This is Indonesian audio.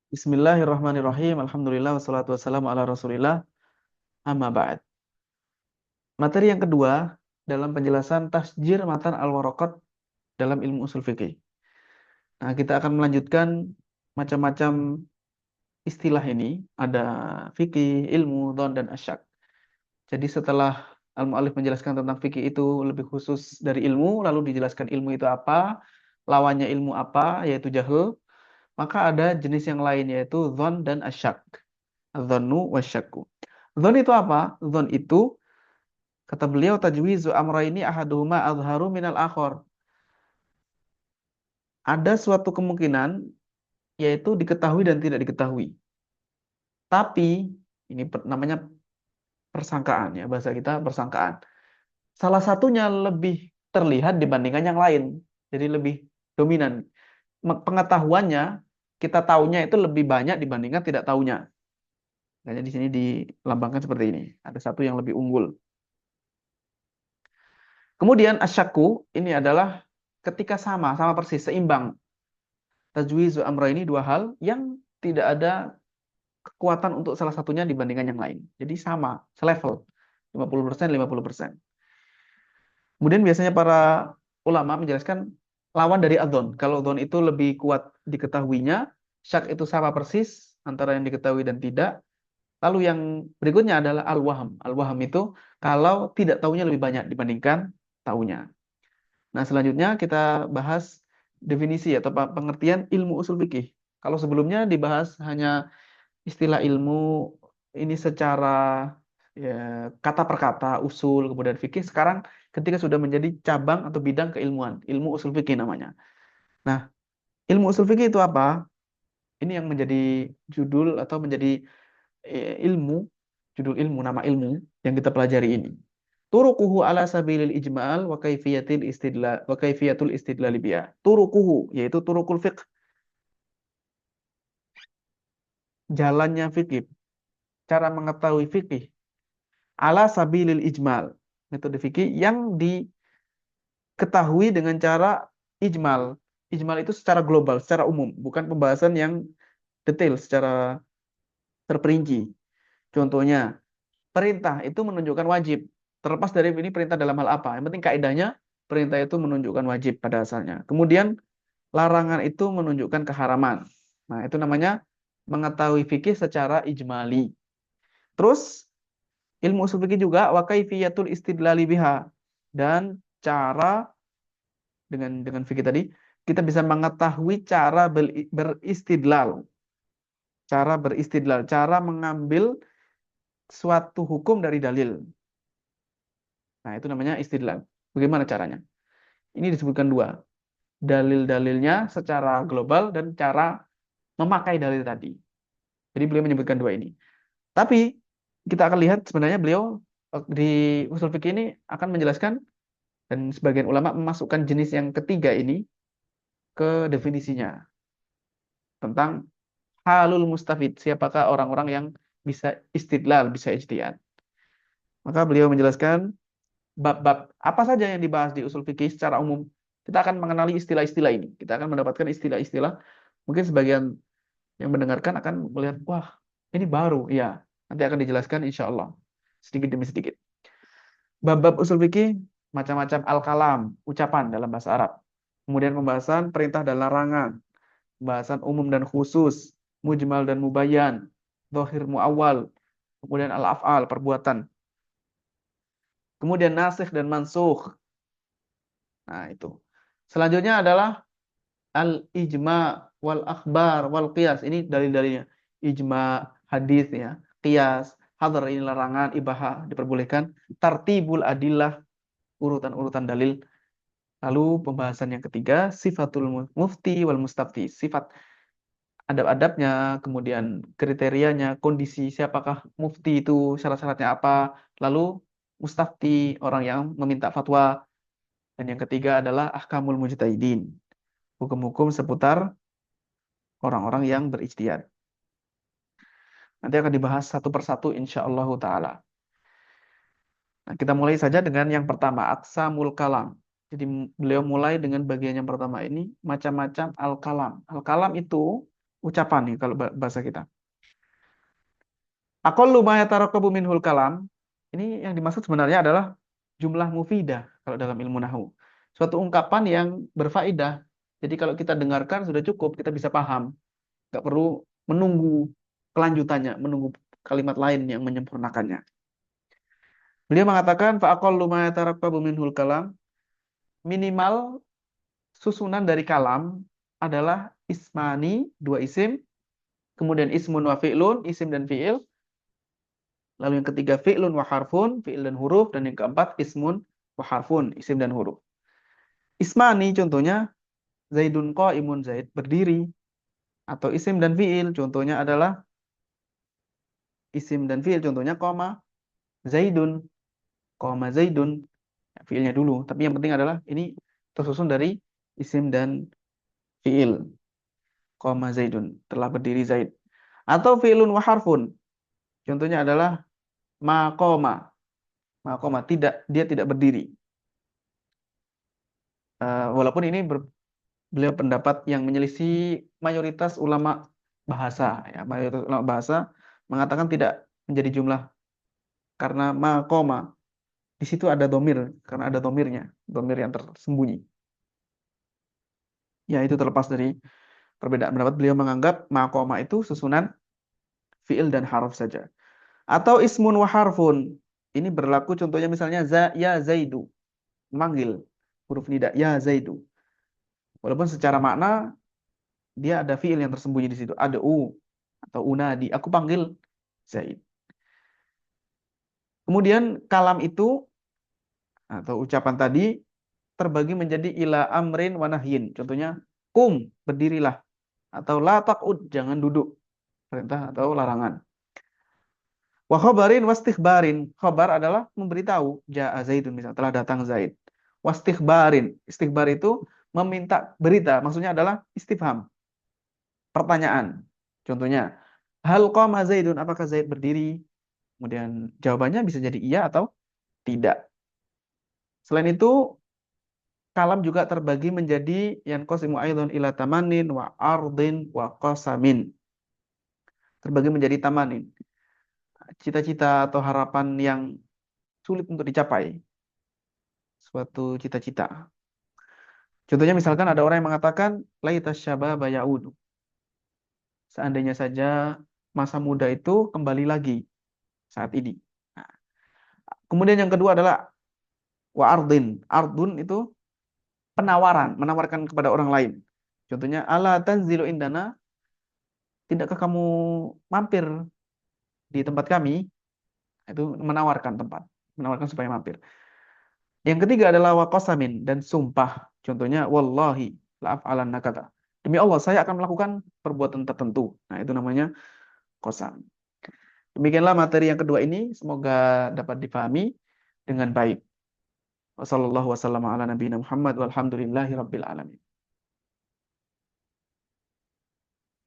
Bismillahirrahmanirrahim. Alhamdulillah wassalatu wassalamu ala Rasulillah. Amma ba'd. Materi yang kedua dalam penjelasan tasjir matan al-waraqat dalam ilmu usul fikih. Nah, kita akan melanjutkan macam-macam istilah ini. Ada fikih, ilmu, dhon, dan asyak. Jadi setelah al-mu'allif menjelaskan tentang fikih itu lebih khusus dari ilmu, lalu dijelaskan ilmu itu apa, lawannya ilmu apa, yaitu jahl, maka ada jenis yang lain yaitu dhon dan asyak. Dzannu wasyakku. Dzan itu apa? Dzan itu kata beliau tajwizu amraini ahaduhuma azharu minal akhar. Ada suatu kemungkinan yaitu diketahui dan tidak diketahui. Tapi ini namanya persangkaan ya, bahasa kita persangkaan. Salah satunya lebih terlihat dibandingkan yang lain. Jadi lebih dominan. Pengetahuannya kita tahunya itu lebih banyak dibandingkan tidak tahunya. Makanya di sini dilambangkan seperti ini. Ada satu yang lebih unggul. Kemudian asyaku ini adalah ketika sama persis, seimbang. Tajwizu amra ini dua hal yang tidak ada kekuatan untuk salah satunya dibandingkan yang lain. Jadi sama, selevel. 50%, 50%. Kemudian biasanya para ulama menjelaskan lawan dari adzon. Kalau adzon itu lebih kuat diketahuinya, syak itu sama persis antara yang diketahui dan tidak. Lalu yang berikutnya adalah al-waham. Al-waham itu kalau tidak tahunya lebih banyak dibandingkan tahunya. Nah, selanjutnya kita bahas definisi atau pengertian ilmu usul fikih. Kalau sebelumnya dibahas hanya istilah ilmu ini secara ya, kata per kata, usul, kemudian fikih. Sekarang ketika sudah menjadi cabang atau bidang keilmuan, ilmu usul fikih namanya. Nah, ilmu usul fikih itu apa? Ini yang menjadi judul atau menjadi ilmu, judul ilmu, nama ilmu yang kita pelajari ini. Turukuhu ala sabilil ijmal wa kaifiyatil istidlal wa kaifiyatul istidlal biha. Turukuhu yaitu turukul fiqh, jalannya fikih, cara mengetahui fikih ala sabilil ijmal. Metode fikih yang diketahui dengan cara ijmal. Ijmal itu secara global, secara umum, bukan pembahasan yang detail secara terperinci. Contohnya, perintah itu menunjukkan wajib. Terlepas dari ini perintah dalam hal apa. Yang penting kaidahnya perintah itu menunjukkan wajib pada asalnya. Kemudian larangan itu menunjukkan keharaman. Nah, itu namanya mengetahui fikih secara ijmali. Terus ilmu usul fikih juga wa kaifiyatul istidlali biha, dan cara dengan fikih tadi kita bisa mengetahui cara beristidlal, cara mengambil suatu hukum dari dalil. Nah, itu namanya istidlal. Bagaimana caranya? Ini disebutkan dua. Dalil-dalilnya secara global dan cara memakai dalil tadi. Jadi beliau menyebutkan dua ini. Tapi kita akan lihat sebenarnya beliau di usul fikih ini akan menjelaskan dan sebagian ulama memasukkan jenis yang ketiga ini ke definisinya tentang halul mustafid, siapakah orang-orang yang bisa istidlal, bisa ijtihad. Maka beliau menjelaskan bab-bab apa saja yang dibahas di usul fikih secara umum. Kita akan mengenali istilah-istilah ini. Kita akan mendapatkan istilah-istilah. Mungkin sebagian yang mendengarkan akan melihat, wah, ini baru. Ya, nanti akan dijelaskan insya Allah. Sedikit demi sedikit. Bab-bab usul fikih, macam-macam al-kalam, ucapan dalam bahasa Arab. Kemudian pembahasan perintah dan larangan. Pembahasan umum dan khusus. Mujmal dan mubayyan. Zahir muawwal. Kemudian al-af'al, perbuatan. Kemudian nasikh dan mansukh. Nah, itu. Selanjutnya adalah al-ijma wal akhbar wal qiyas. Ini dalil-dalilnya. Ijma, hadis ya, qiyas, hadar ini larangan, ibahah diperbolehkan, tartibul adillah, urutan-urutan dalil. Lalu pembahasan yang ketiga, sifatul mufti wal mustafti. Sifat adab-adabnya, kemudian kriterianya, kondisi siapakah mufti itu, syarat-syaratnya apa, lalu mustafti, orang yang meminta fatwa. Dan yang ketiga adalah ahkamul mujtahidin, hukum-hukum seputar orang-orang yang berijtihad. Nanti akan dibahas satu persatu insya Allah ta'ala. Nah, kita mulai saja dengan yang pertama, aqsamul kalam. Jadi beliau mulai dengan bagian yang pertama ini, macam-macam al-kalam. Al-kalam itu ucapan nih kalau bahasa kita. Aqallu ma yatarakkabu minhul kalam. Ini yang dimaksud sebenarnya adalah jumlah mufidah kalau dalam ilmu nahwu. Suatu ungkapan yang berfaedah. Jadi kalau kita dengarkan sudah cukup, kita bisa paham. Nggak perlu menunggu kelanjutannya, menunggu kalimat lain yang menyempurnakannya. Beliau mengatakan fa'aqallu ma yatarakkabu minhul kalam, minimal susunan dari kalam adalah ismani, dua isim, kemudian ismun wa fi'lun, isim dan fi'il. Lalu yang ketiga fi'lun wa harfun, fi'il dan huruf. Dan yang keempat ismun wa harfun, isim dan huruf. Ismani contohnya Zaidun qa'imun, Zaid berdiri. Atau isim dan fi'il contohnya adalah isim dan fi'il contohnya koma Zaidun, koma Zaidun. Ya, fi'ilnya dulu, tapi yang penting adalah ini tersusun dari isim dan fi'il. Koma Zaidun, telah berdiri Zaid. Atau fi'lun wa harfun. Contohnya adalah maqoma. Maqoma, tidak, dia tidak berdiri. Walaupun ini beliau pendapat yang menyelisih mayoritas ulama bahasa, ya, mayoritas ulama bahasa mengatakan tidak menjadi jumlah karena maqoma di situ ada domir, karena ada domirnya, domir yang tersembunyi. Ya, itu terlepas dari perbedaan pendapat. Beliau menganggap maqoma itu susunan fiil dan harf saja. Atau ismun wa harfun. Ini berlaku contohnya misalnya ya Zaidu, memanggil huruf nida ya Zaidu. Walaupun secara makna dia ada fiil yang tersembunyi di situ. Ada atau unadi. Aku panggil Zaid. Kemudian kalam itu atau ucapan tadi terbagi menjadi ila amrin wa nahyin. Contohnya kum, berdirilah. Atau la taqud, jangan duduk. Perintah atau larangan. Wa khabarin wastikhbarin. Khabar adalah memberitahu ja'a Zaidun misalnya telah datang Zaid. Wastikhbarin. Istikhbar itu meminta berita, maksudnya adalah istifham, pertanyaan. Contohnya, hal qama Zaidun, apakah Zaid berdiri? Kemudian jawabannya bisa jadi iya atau tidak. Selain itu, kalam juga terbagi menjadi yang qasimu aidon ila tamanin wa ardin wa qasamin. Terbagi menjadi tamanin. Cita-cita atau harapan yang sulit untuk dicapai. Suatu cita-cita. Contohnya misalkan ada orang yang mengatakan laitas syababa ya'udu. Seandainya saja masa muda itu kembali lagi saat ini. Nah, kemudian yang kedua adalah wa ardin. Ardun itu penawaran, menawarkan kepada orang lain. Contohnya ala tanzilu indana, tidakkah kamu mampir di tempat kami? Itu menawarkan tempat, menawarkan supaya mampir. Yang ketiga adalah wa qasamin dan sumpah. Contohnya wallahi la af'alanna kata. Demi Allah saya akan melakukan perbuatan tertentu. Nah, itu namanya qasam. Demikianlah materi yang kedua ini, semoga dapat dipahami dengan baik. Wassalamualaikum warahmatullahi wabarakatuh. Walhamdulillahi rabbil alamin.